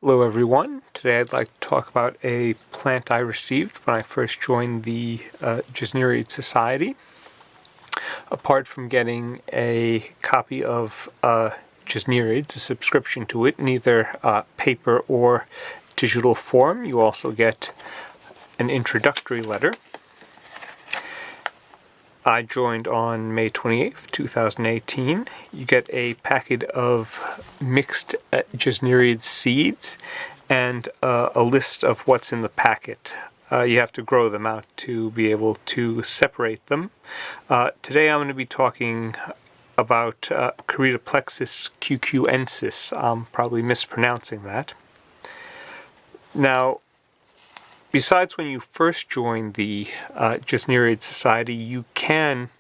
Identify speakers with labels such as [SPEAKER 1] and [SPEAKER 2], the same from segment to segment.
[SPEAKER 1] Hello everyone. Today I'd like to talk about a plant I received when I first joined the Gesneriad Society. Apart from getting a copy of Gesneriad, a subscription to it in either paper or digital form, you also get an introductory letter. I joined on May 28th, 2018. You get a packet of mixed Gesneriad seeds and a list of what's in the packet. You have to grow them out to be able to separate them. Today I'm going to be talking about Corytoplectus cutucuensis. I'm probably mispronouncing that. Now, besides when you first join the Gesneriad Society, you can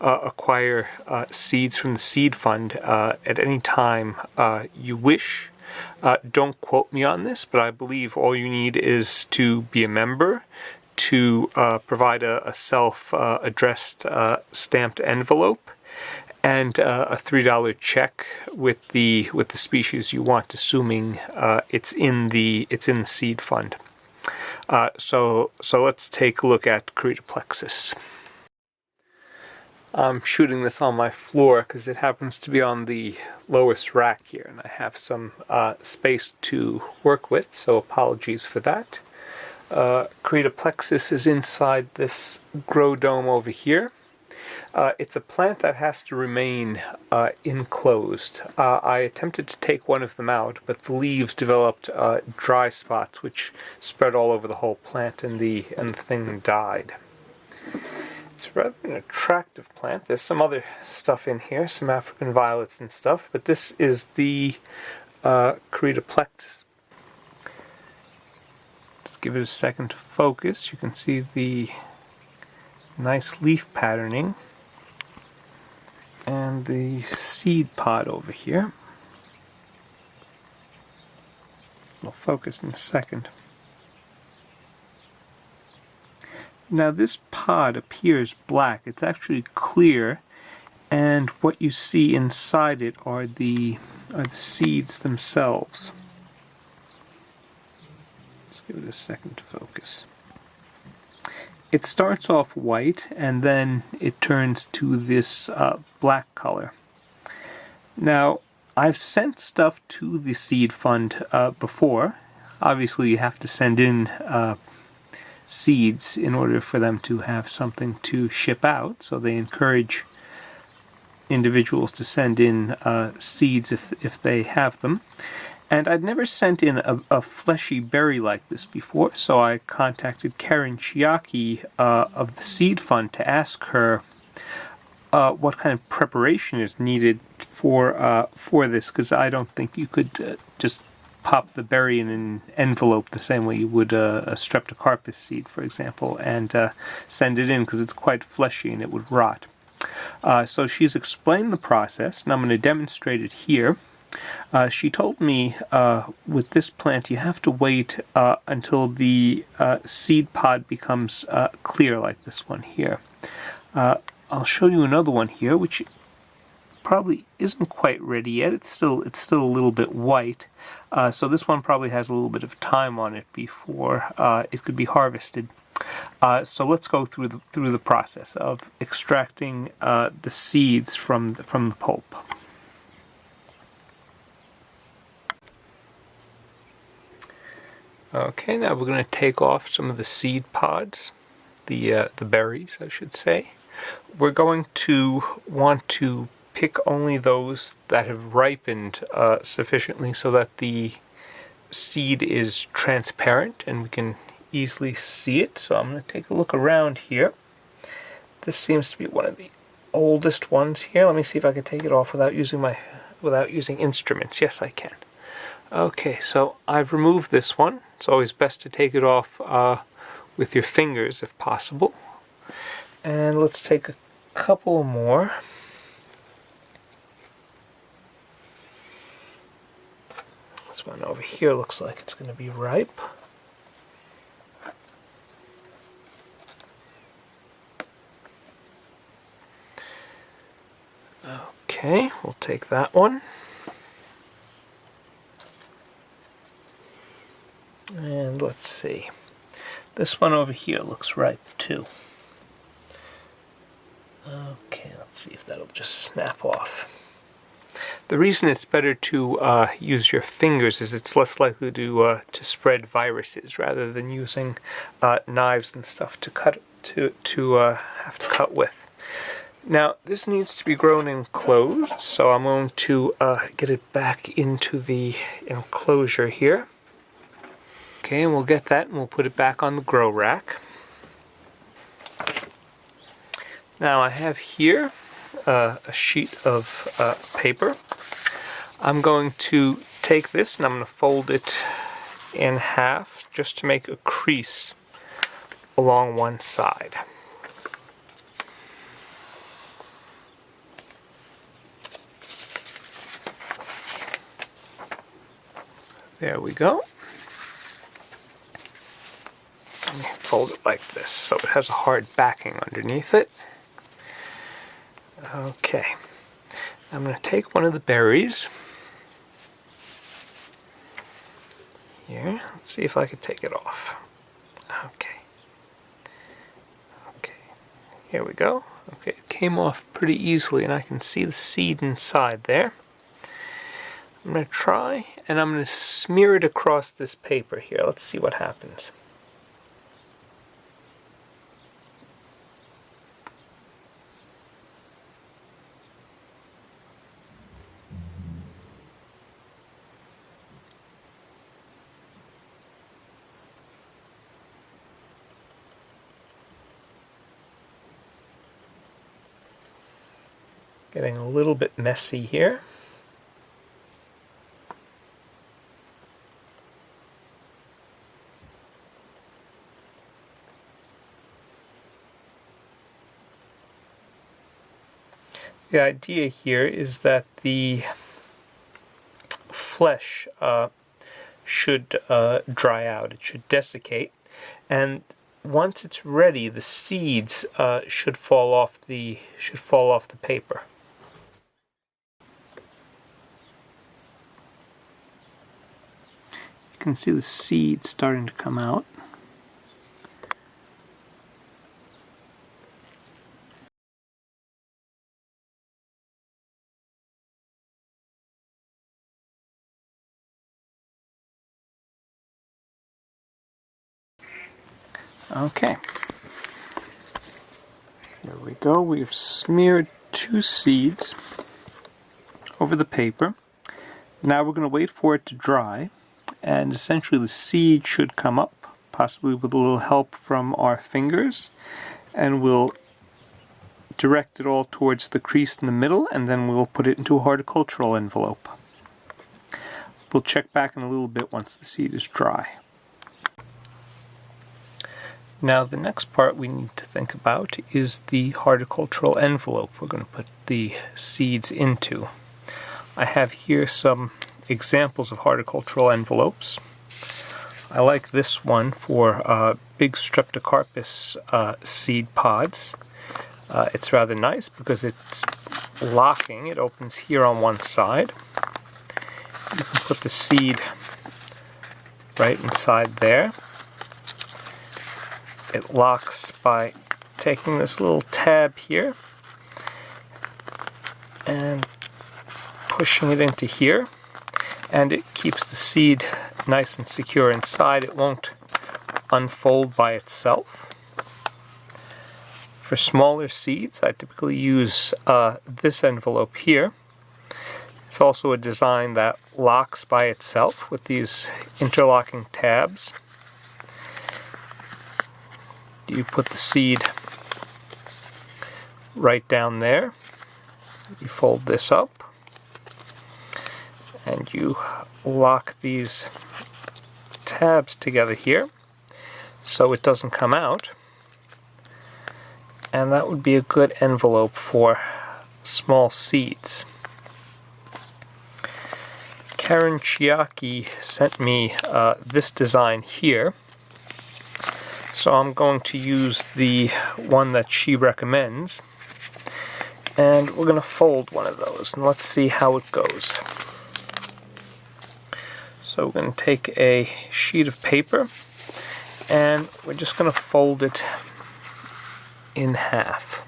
[SPEAKER 1] acquire seeds from the Seed Fund at any time you wish. Don't quote me on this, but I believe all you need is to be a member, to provide a self-addressed stamped envelope, and a $3 check with the species you want, assuming it's in the Seed Fund. So let's take a look at Corytoplectus. I'm shooting this on my floor because it happens to be on the lowest rack here, and I have some space to work with, so apologies for that. Corytoplectus is inside this grow dome over here. It's a plant that has to remain enclosed. I attempted to take one of them out, but the leaves developed dry spots which spread all over the whole plant, and the thing died. It's rather an attractive plant. There's some other stuff in here, some African violets and stuff, but this is the Corytoplectus. Let's give it a second to focus. You can see the nice leaf patterning and the seed pod over here. I'll focus in a second. Now this pod appears black. It's actually clear, and what you see inside it are the seeds themselves. Let's give it a second to focus. It starts off white, and then it turns to this black color. Now, I've sent stuff to the Seed Fund before. Obviously, you have to send in seeds in order for them to have something to ship out, so they encourage individuals to send in seeds if they have them. And I'd never sent in a fleshy berry like this before, so I contacted Karen Chiaki of the Seed Fund to ask her what kind of preparation is needed for this, because I don't think you could just pop the berry in an envelope the same way you would a streptocarpus seed, for example, and send it in, because it's quite fleshy and it would rot. So she's explained the process, and I'm going to demonstrate it here. She told me with this plant you have to wait until the seed pod becomes clear, like this one here. I'll show you another one here, which probably isn't quite ready yet. It's still a little bit white, so this one probably has a little bit of time on it before it could be harvested. So let's go through the process of extracting the seeds from the pulp. Okay, now we're going to take off some of the seed pods, the berries, I should say. We're going to want to pick only those that have ripened sufficiently so that the seed is transparent and we can easily see it. So I'm going to take a look around here. This seems to be one of the oldest ones here. Let me see if I can take it off without using instruments. Yes, I can. Okay, so I've removed this one. It's always best to take it off with your fingers if possible. And let's take a couple more. This one over here looks like it's going to be ripe. Okay, we'll take that one. And let's see. This one over here looks ripe too. Okay, let's see if that'll just snap off. The reason it's better to use your fingers is it's less likely to spread viruses rather than using knives and stuff to cut have to cut with. Now this needs to be grown enclosed, so I'm going to get it back into the enclosure here. Okay, and we'll get that and we'll put it back on the grow rack. Now I have here a sheet of paper. I'm going to take this and I'm going to fold it in half just to make a crease along one side. There we go. Let me fold it like this so it has a hard backing underneath it. Okay, I'm going to take one of the berries. Here, let's see if I can take it off. Okay. Okay, here we go. Okay, it came off pretty easily and I can see the seed inside there. I'm going to try and I'm going to smear it across this paper here. Let's see what happens. Getting a little bit messy here. The idea here is that the flesh should dry out. It should desiccate, and once it's ready, the seeds should fall off the paper. You can see the seeds starting to come out. Okay, here we go. We've smeared 2 seeds over the paper. Now we're going to wait for it to dry, and essentially the seed should come up, possibly with a little help from our fingers, and we'll direct it all towards the crease in the middle, and then we'll put it into a horticultural envelope. We'll check back in a little bit once the seed is dry. Now the next part we need to think about is the horticultural envelope we're going to put the seeds into. I have here some examples of horticultural envelopes. I like this one for big Streptocarpus seed pods. It's rather nice because it's locking. It opens here on one side. You can put the seed right inside there. It locks by taking this little tab here and pushing it into here, and it keeps the seed nice and secure inside. It won't unfold by itself. For smaller seeds, I typically use this envelope here. It's also a design that locks by itself with these interlocking tabs. You put the seed right down there. You fold this up and you lock these tabs together here so it doesn't come out, and that would be a good envelope for small seeds. Karen Chiaki sent me this design here. So I'm going to use the one that she recommends, and we're going to fold one of those and let's see how it goes. So we're going to take a sheet of paper and we're just going to fold it in half.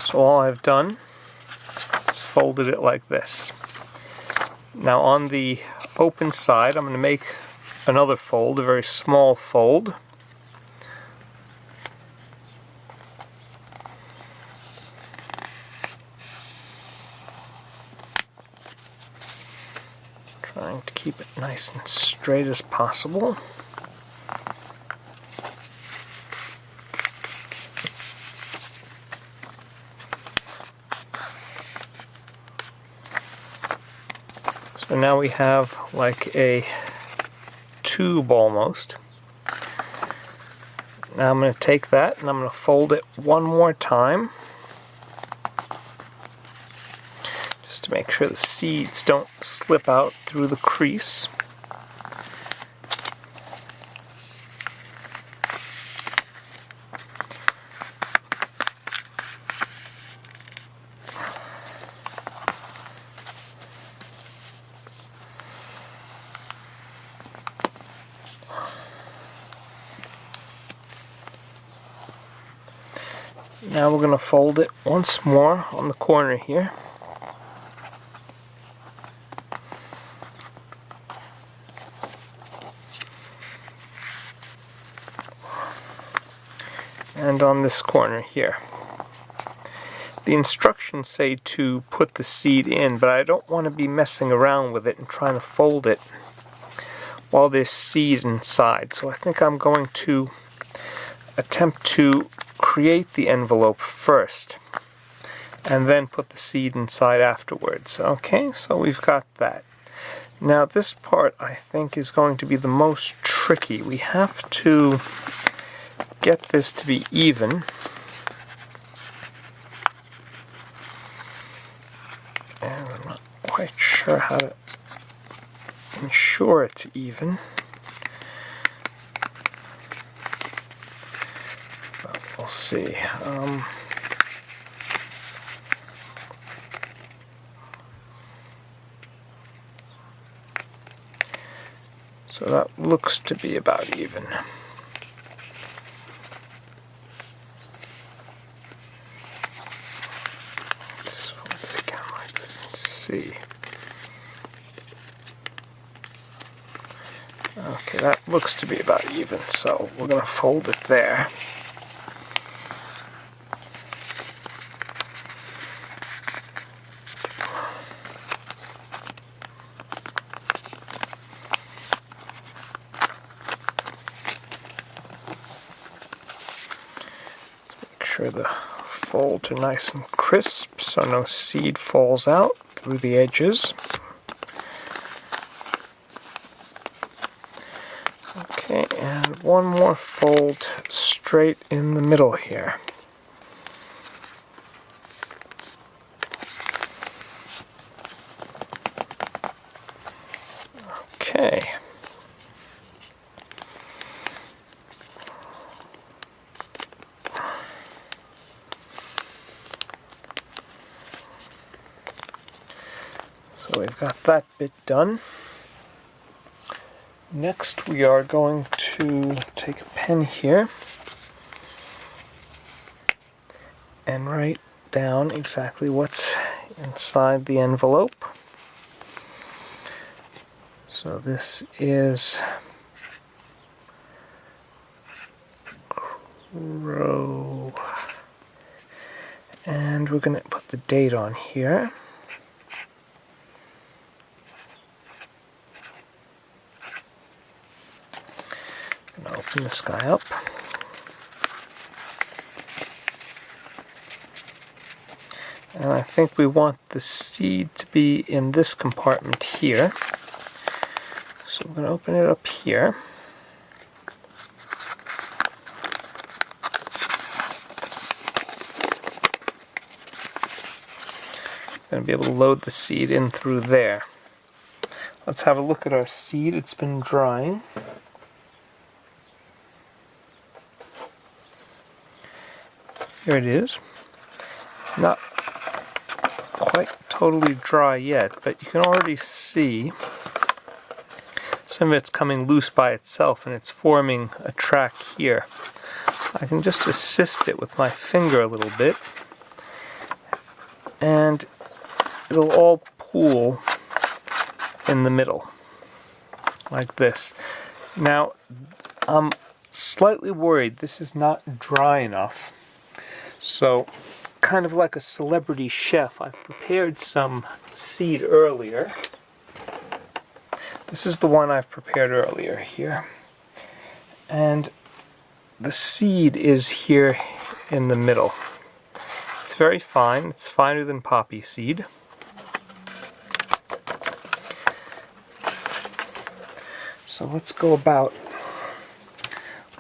[SPEAKER 1] So all I've done is folded it like this. Now on the open side, I'm going to make another fold, a very small fold. Trying to keep it nice and straight as possible. So now we have like a tube almost. Now I'm going to take that and I'm going to fold it one more time, just to make sure the seeds don't slip out through the crease. Now we're going to fold it once more on the corner here. And on this corner here. The instructions say to put the seed in, but I don't want to be messing around with it and trying to fold it while there's seed inside. So I think I'm going to attempt to create the envelope first and then put the seed inside afterwards. Okay, so we've got that. Now this part I think is going to be the most tricky. We have to get this to be even. And I'm not quite sure how to ensure it's even. But we'll see. So that looks to be about even. Let's fold it again like this and see. Okay, that looks to be about even, so we're going to fold it there. Sure the folds are nice and crisp so no seed falls out through the edges. Okay, and one more fold straight in the middle here. Okay. So we've got that bit done. Next we are going to take a pen here and write down exactly what's inside the envelope. So this is row, and we're going to put the date on here. Open this guy up. And I think we want the seed to be in this compartment here. So we're going to open it up here. I'm going to be able to load the seed in through there. Let's have a look at our seed. It's been drying. Here it is. It's not quite totally dry yet, but you can already see some of it's coming loose by itself, and it's forming a track here. I can just assist it with my finger a little bit, and it'll all pool in the middle, like this. Now, I'm slightly worried this is not dry enough. So, kind of like a celebrity chef, I've prepared some seed earlier. This is the one I've prepared earlier here. And the seed is here in the middle. It's very fine. It's finer than poppy seed. So let's go about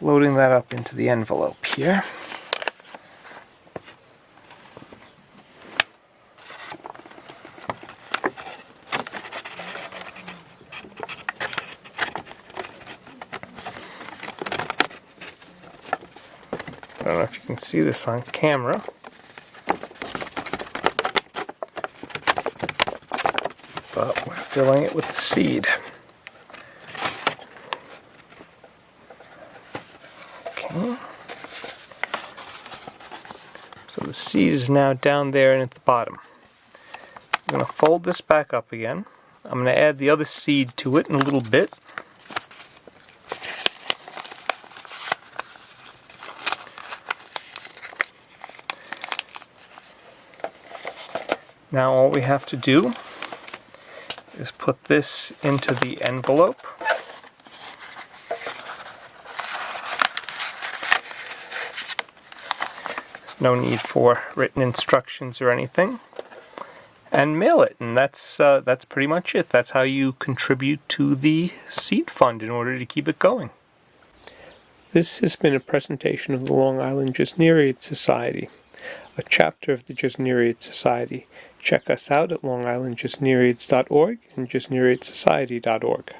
[SPEAKER 1] loading that up into the envelope here. I don't know if you can see this on camera. But we're filling it with the seed. Okay. So the seed is now down there and at the bottom. I'm going to fold this back up again. I'm going to add the other seed to it in a little bit. Now all we have to do is put this into the envelope. There's no need for written instructions or anything. And mail it, and that's pretty much it. That's how you contribute to the seed fund in order to keep it going. This has been a presentation of the Long Island Gesneriad Society, a chapter of the Gesneriad Society. Check us out at longislandgesneriads.org and gesneriadsociety.org.